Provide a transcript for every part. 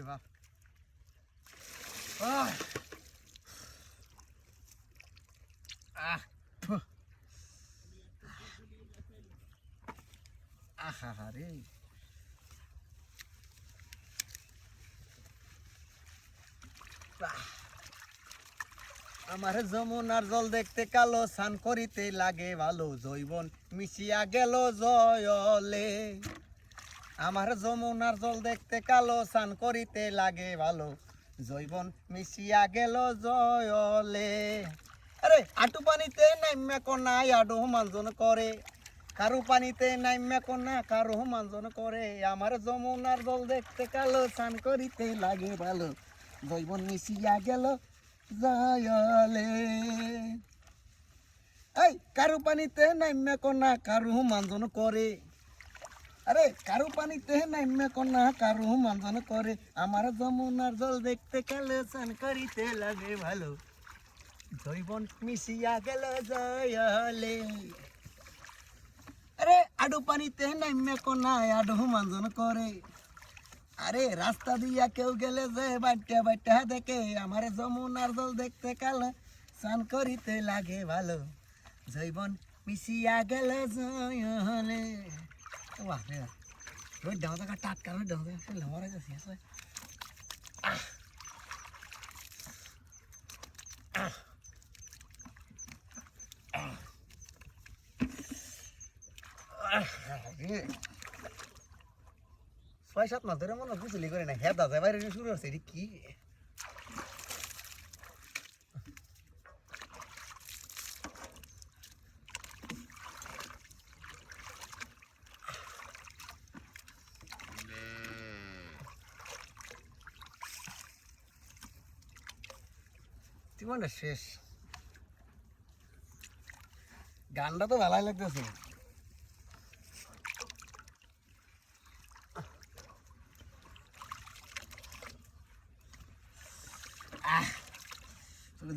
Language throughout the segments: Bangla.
রে বাপ আহ আহ আহা রে আমার যমুনার জল দেখতে কালো, স্নান করিতে লাগে ভালো, জৈবন মিশিয়া গেল জয়লে। আমার যমুনার জল দেখতে কালো, স্নান করিতে লাগে ভালো, জৈবন মিশিয়া গেল জয়লে। আরে আটু পানিতে নাইম্যা কন্যা আডু মানজন করে, কারু পানিতে নাইম্যা কন্যা কারু মানজন করে। আমার যমুনার জল দেখতে কালো, স্নান করিতে লাগে ভালো, জৈবন মিশিয়া গেল জয়লে। এই কারু পানিতে নাইম্যা কন্যা কারু মানজন করে, আরে কারু পানিতে নাইম্যা কন্যা কারু মানজন করে। আমার যমুনার জল দেখতে কালো, স্নান করিতে লাগে ভালো, জৈবন মিশিয়া গেল জয়লে। আরে আডু পানিতে নাইম্যা কন্যা আডু মানজন করে, আরে রাস্তা দিয়া কেউ গেলে যে বাট্টা বাট্টা দেখে। আমার যমুনার জল দেখতে কালো, স্নান করিতে লাগে ভালো, জৈবন মিশিয়া গেল জয়লে। বাপরে রোদ দাও দেখা টাটকা রোদ দাও দেখা মরে গেছি আসলে। ছয় সাত মাস ধরে মনে গুছলি করে না হেদা যায় বাইরে শুরু হচ্ছে এটি কি। জীবনটা শেষ, গানটা তো ভালোই লাগতেছে।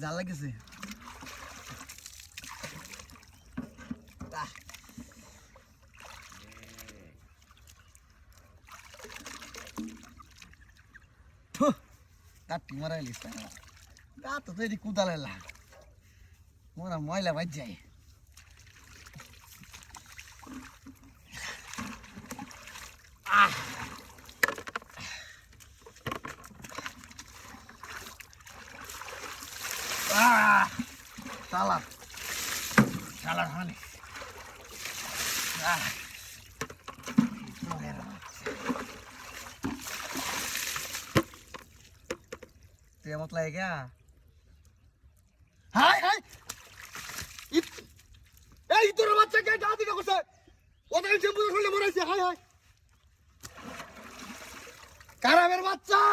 জাল লাগেছে কাটি মারাইলিস তা তো এটি কুদালে লাগ মোরা ময়লা বাজ যায়। Salah, salah manis. Dia mau lagi ya? Hai, hai. Itu rumah cek kayak tadi kau sih. Orang yang jemput orang lemah sih, hai, hai. Karamer baca.